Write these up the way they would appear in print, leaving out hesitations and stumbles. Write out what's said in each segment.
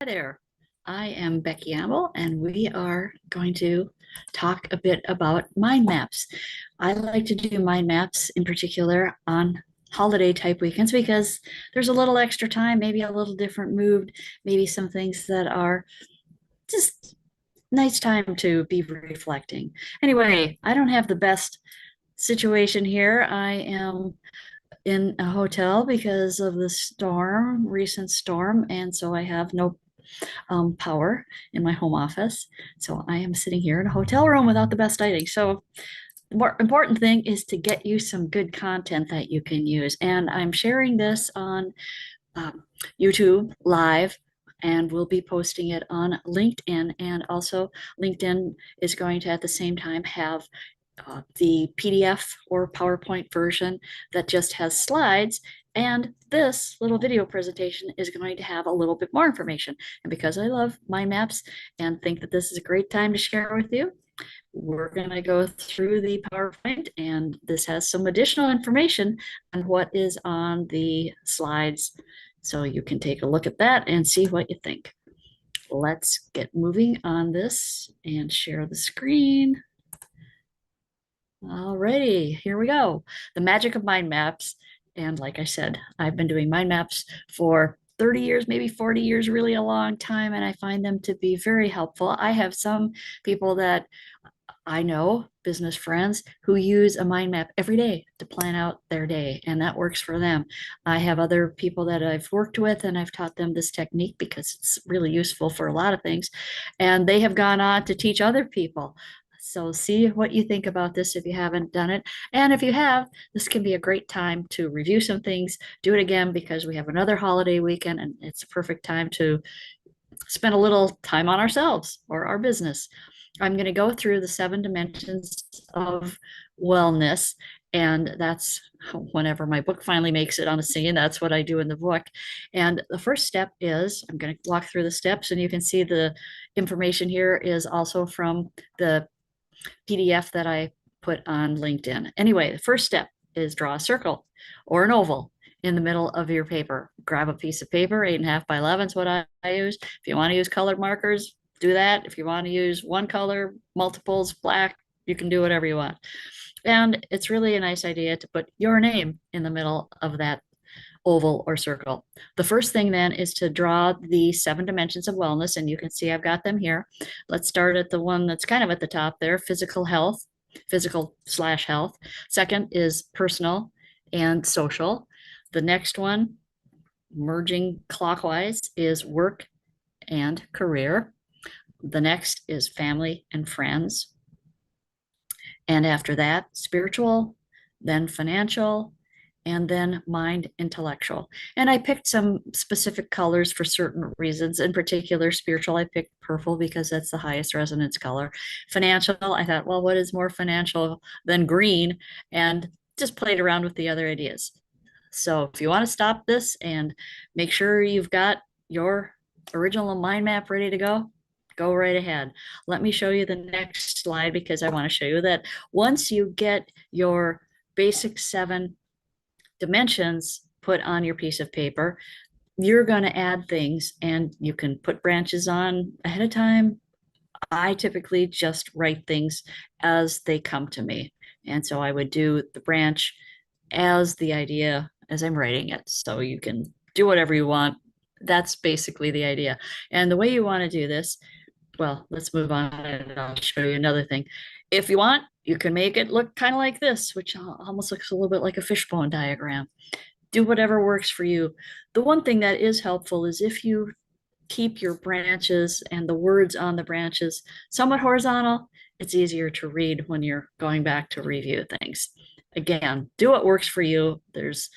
there. I am Becky Amble, and we are going to talk a bit about mind maps. I like to do mind maps in particular on holiday type weekends because there's a little extra time, maybe a little different mood, maybe some things that are just nice time to be reflecting. Anyway, I don't have the best situation here. I am in a hotel because of the recent storm, and so I have no power in my home office. So I am sitting here in a hotel room without the best lighting. So the more important thing is to get you some good content that you can use. And I'm sharing this on um, YouTube live, and we'll be posting it on LinkedIn. And also LinkedIn is going to at the same time have the PDF or PowerPoint version that just has slides. And this little video presentation is going to have a little bit more information. And because I love mind maps and think that this is a great time to share with you, we're going to go through the PowerPoint, and this has some additional information on what is on the slides. So you can take a look at that and see what you think. Let's get moving on this and share the screen. Alrighty, here we go. The magic of mind maps. And like I said, I've been doing mind maps for 30 years, maybe 40 years, really a long time, and I find them to be very helpful. I have some people that I know, business friends, who use a mind map every day to plan out their day, and that works for them. I have other people that I've worked with, and I've taught them this technique because it's really useful for a lot of things, and they have gone on to teach other people. So see what you think about this if you haven't done it. And if you have, this can be a great time to review some things, do it again because we have another holiday weekend, and it's a perfect time to spend a little time on ourselves or our business. I'm going to go through the 7 dimensions of wellness. And that's whenever my book finally makes it on the scene, that's what I do in the book. And the first step is I'm going to walk through the steps, and you can see the information here is also from the PDF that I put on LinkedIn. Anyway, the first step is draw a circle or an oval in the middle of your paper. Grab a piece of paper, 8.5 by 11 is what I use. If you want to use colored markers, do that. If you want to use one color, multiples, black, you can do whatever you want. And it's really a nice idea to put your name in the middle of that oval or circle. The first thing then is to draw the 7 dimensions of wellness, and you can see I've got them here. Let's start at the one that's kind of at the top there, physical health, physical/health. Second is personal and social. The next one, merging clockwise, is work and career. The next is family and friends. And after that, spiritual, then financial, and then mind intellectual. And I picked some specific colors for certain reasons. In particular, spiritual, I picked purple because that's the highest resonance color. Financial, I thought, well, what is more financial than green? And just played around with the other ideas. So if you want to stop this and make sure you've got your original mind map ready to go right ahead. Let me show you the next slide because I want to show you that once you get your basic 7 dimensions put on your piece of paper, you're going to add things, and you can put branches on ahead of time. I typically just write things as they come to me. And so I would do the branch as the idea as I'm writing it. So you can do whatever you want. That's basically the idea. And the way you want to do this, well, let's move on and I'll show you another thing. If you want, you can make it look kind of like this, which almost looks a little bit like a fishbone diagram. Do whatever works for you. The one thing that is helpful is if you keep your branches and the words on the branches somewhat horizontal, it's easier to read when you're going back to review things. Again, do what works for you. There's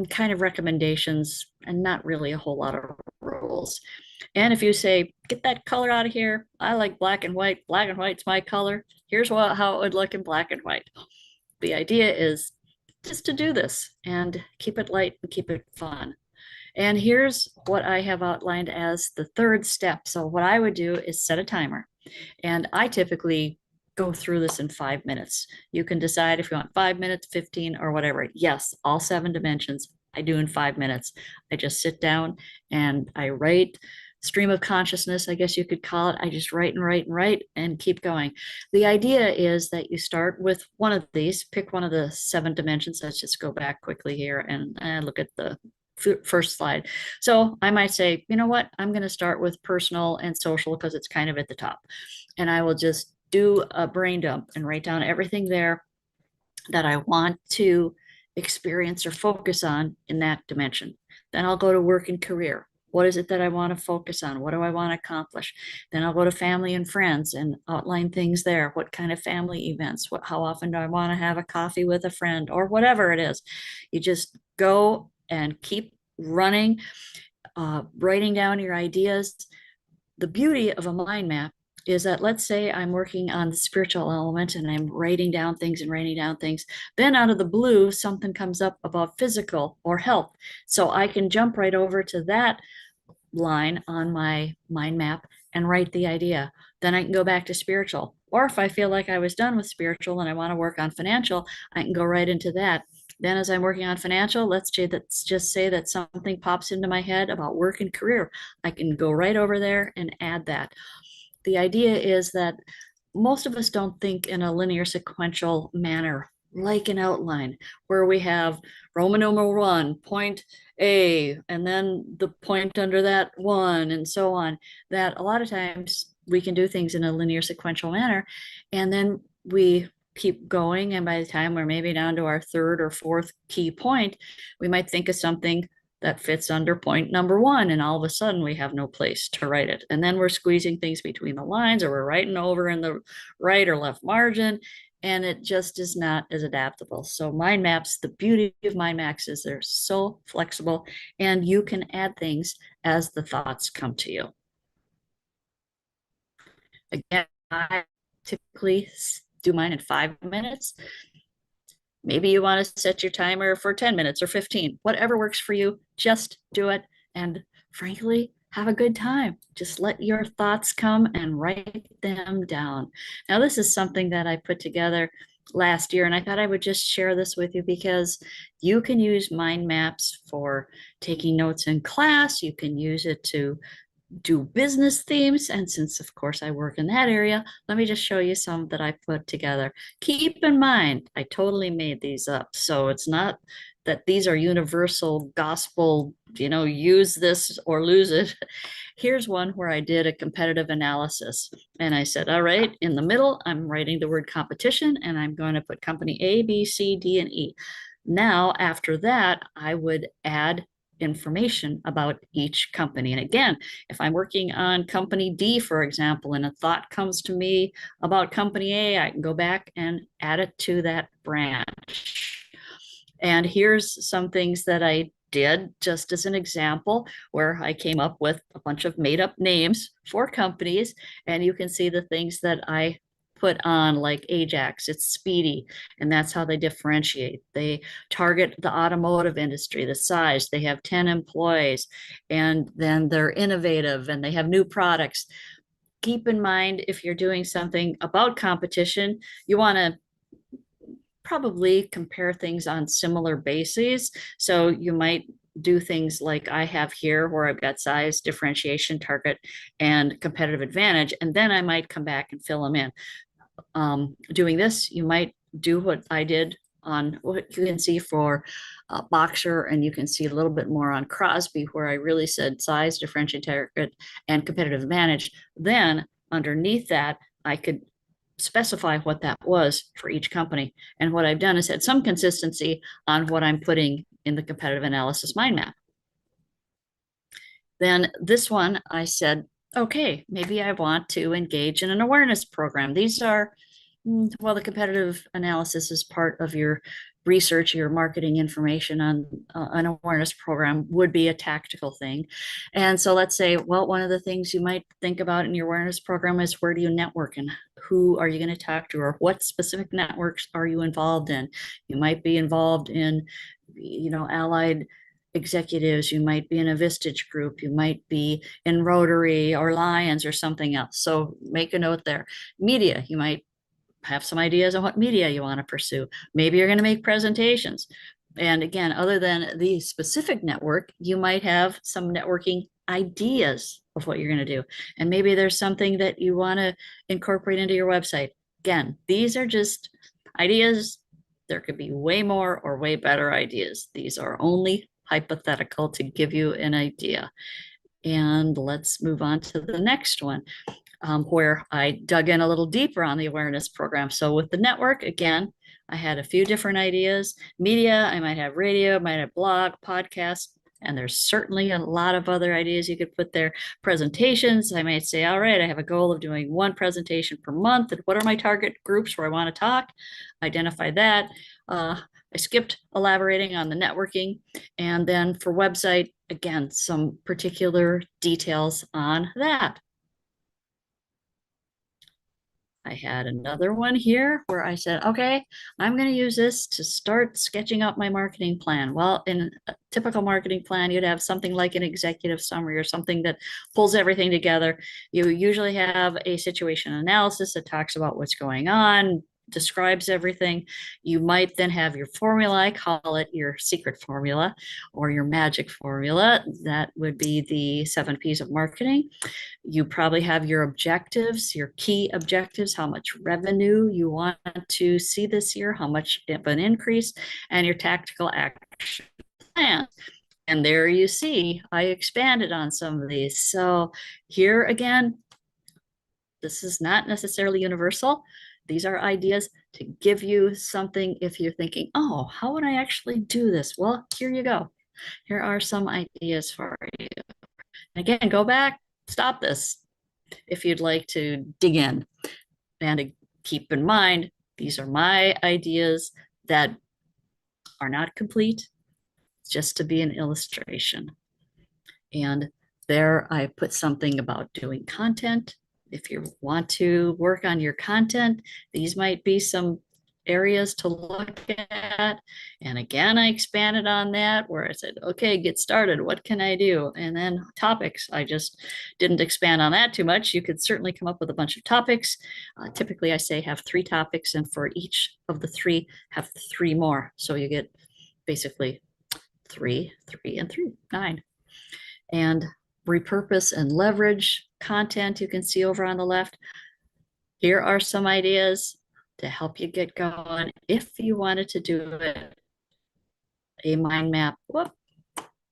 kind of recommendations and not really a whole lot of rules. And if you say, get that color out of here, I like black and white's my color, here's how it would look in black and white. The idea is just to do this and keep it light and keep it fun. And here's what I have outlined as the third step. So what I would do is set a timer. And I typically go through this in 5 minutes. You can decide if you want 5 minutes, 15, or whatever. Yes, all 7 dimensions I do in 5 minutes. I just sit down and I write stream of consciousness, I guess you could call it. I just write and write and write and keep going. The idea is that you start with one of these, pick one of the 7 dimensions. Let's just go back quickly here and look at the first slide. So I might say, you know what, I'm going to start with personal and social because it's kind of at the top. And I will just do a brain dump and write down everything there that I want to experience or focus on in that dimension. Then I'll go to work and career. What is it that I want to focus on? What do I want to accomplish? Then I'll go to family and friends and outline things there. What kind of family events? How often do I want to have a coffee with a friend or whatever it is? You just go and keep running, writing down your ideas. The beauty of a mind map is that, let's say I'm working on the spiritual element and I'm writing down things and writing down things. Then out of the blue, something comes up about physical or health. So I can jump right over to that line on my mind map and write the idea. Then I can go back to spiritual. Or if I feel like I was done with spiritual and I want to work on financial, I can go right into that. Then as I'm working on financial, let's just say that something pops into my head about work and career. I can go right over there and add that. The idea is that most of us don't think in a linear sequential manner, like an outline, where we have Roman numeral 1, point A, and then the point under that 1, and so on. That a lot of times we can do things in a linear sequential manner, and then we keep going. And by the time we're maybe down to our third or fourth key point, we might think of something that fits under point number 1, and all of a sudden we have no place to write it. And then we're squeezing things between the lines, or we're writing over in the right or left margin, and it just is not as adaptable. So mind maps, the beauty of mind maps is they're so flexible, and you can add things as the thoughts come to you. Again, I typically do mine in 5 minutes. Maybe you want to set your timer for 10 minutes or 15, whatever works for you, just do it. And frankly, have a good time. Just let your thoughts come and write them down. Now, this is something that I put together last year, and I thought I would just share this with you because you can use mind maps for taking notes in class. You can use it to do business themes. And since, of course, I work in that area, let me just show you some that I put together. Keep in mind, I totally made these up. So it's not that these are universal gospel, use this or lose it. Here's one where I did a competitive analysis. And I said, all right, in the middle, I'm writing the word competition, and I'm going to put company A, B, C, D, and E. Now, after that, I would add information about each company. And again, if I'm working on company D, for example, and a thought comes to me about company A, I can go back and add it to that branch. And here's some things that I did just as an example, where I came up with a bunch of made up names for companies. And you can see the things that I put on, like Ajax, it's speedy, and that's how they differentiate. They target the automotive industry, the size, they have 10 employees, and then they're innovative and they have new products. Keep in mind, if you're doing something about competition, you want to probably compare things on similar bases. So you might do things like I have here, where I've got size, differentiation, target, and competitive advantage. And then I might come back and fill them in. Doing this, you might do what I did on what you can see for Boxer, and you can see a little bit more on Crosby, where I really said size, differentiation, target, and competitive advantage. Then underneath that, I could specify what that was for each company. And what I've done is had some consistency on what I'm putting in the competitive analysis mind map. Then this one, I said, okay, maybe I want to engage in an awareness program. These are, well, the competitive analysis is part of your research, your marketing information on an awareness program would be a tactical thing. And so let's say, well, one of the things you might think about in your awareness program is, where do you network and who are you going to talk to, or what specific networks are you involved in? You might be involved in, allied executives, you might be in a Vistage group, you might be in Rotary or Lions or something else. So make a note there. Media, you might have some ideas on what media you want to pursue. Maybe you're going to make presentations. And again, other than the specific network, you might have some networking ideas of what you're going to do. And maybe there's something that you want to incorporate into your website. Again, these are just ideas. There could be way more or way better ideas. These are only hypothetical to give you an idea. And let's move on to the next one, where I dug in a little deeper on the awareness program. So with the network, again, I had a few different ideas. Media, I might have radio, I might have blog, podcast, and there's certainly a lot of other ideas you could put there. Presentations, I might say, all right, I have a goal of doing one presentation per month. And what are my target groups where I want to talk? Identify that. I skipped elaborating on the networking. And then for website, again, some particular details on that. I had another one here where I said, okay, I'm going to use this to start sketching out my marketing plan. Well, in a typical marketing plan, you'd have something like an executive summary or something that pulls everything together. You usually have a situation analysis that talks about what's going on, describes everything. You might then have your formula, I call it your secret formula or your magic formula. That would be the 7 P's of marketing. You probably have your objectives, your key objectives, how much revenue you want to see this year, how much of an increase, and your tactical action plan. And there you see, I expanded on some of these. So here again, this is not necessarily universal. These are ideas to give you something if you're thinking, oh, how would I actually do this? Well, here you go. Here are some ideas for you. Again, go back, stop this if you'd like to dig in. And keep in mind, these are my ideas that are not complete, just to be an illustration. And there I put something about doing content. If you want to work on your content, these might be some areas to look at. And again, I expanded on that where I said, okay, get started. What can I do? And then topics. I just didn't expand on that too much. You could certainly come up with a bunch of topics. Typically, I say have 3 topics, and for each of the 3, have 3 more. So you get basically 3, 3, and 3, 9. And repurpose and leverage content you can see over on the left. Here are some ideas to help you get going if you wanted to do it. A mind map. Whoop,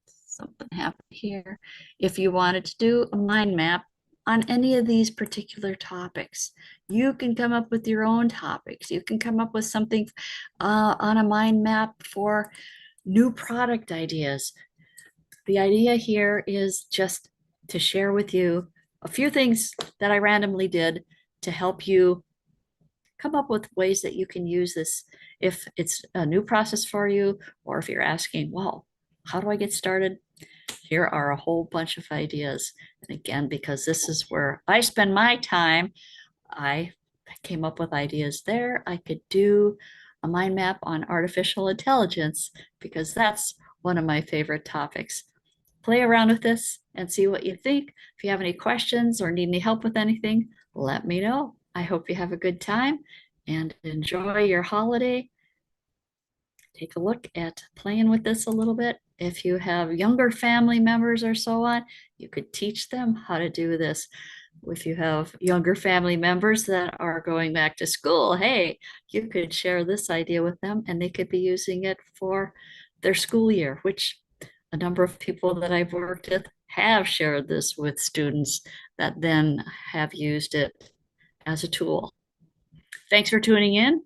something happened here. If you wanted to do a mind map on any of these particular topics, you can come up with your own topics. You can come up with something on a mind map for new product ideas. The idea here is just to share with you a few things that I randomly did to help you come up with ways that you can use this if it's a new process for you, or if you're asking, well, how do I get started? Here are a whole bunch of ideas. And again, because this is where I spend my time, I came up with ideas there. I could do a mind map on artificial intelligence because that's one of my favorite topics. Play around with this and see what you think. If you have any questions or need any help with anything, let me know. I hope you have a good time and enjoy your holiday. Take a look at playing with this a little bit. If you have younger family members or so on, you could teach them how to do this. If you have younger family members that are going back to school, hey, you could share this idea with them and they could be using it for their school year, which a number of people that I've worked with have shared this with students that then have used it as a tool. Thanks for tuning in.